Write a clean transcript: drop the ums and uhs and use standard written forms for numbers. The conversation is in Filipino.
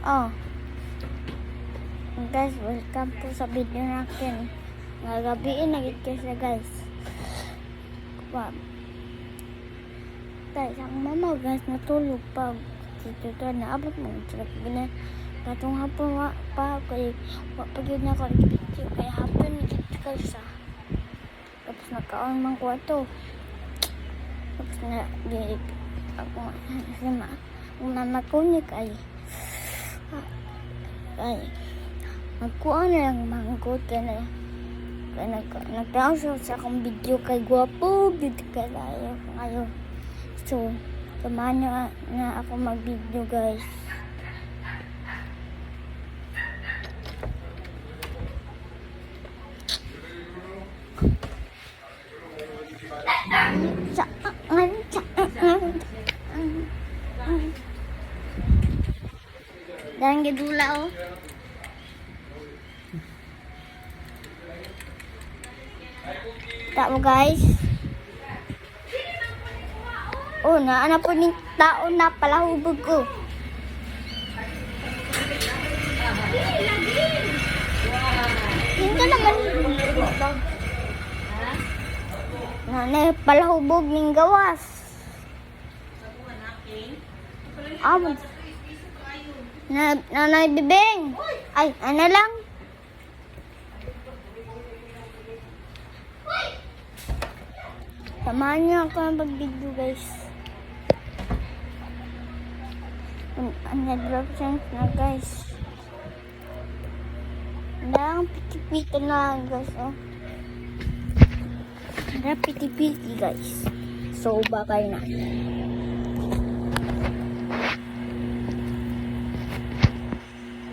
Oh. Guys, welcome po sa video natin. Nagabiin na kasi guys. Wow. Guys, ang mama guys natulog pa. Dito naabot mo. Sila katong hapon pa kay pagod na ako nag-video kaya hapon nagkita guys tapos nakaon mang kwarto tapos na di ako sima mama ko ni kay magkuha na lang manggot na nagtaon sa akong video kay gwapo dito kayo ngayon so samahan na ako mag video guys. Darang gedula oh. Tak mo guys. Oh, ana po ning taon na pala hubog ko. Hindi naman. Nanay pala hubog ning gawas. Nanay bibeng. Ay, ano lang? Samahan niyo ako ng pag-video guys. Drop sense na guys. Ang piti-piti na guys oh. Piti-piti guys. So, bakay na.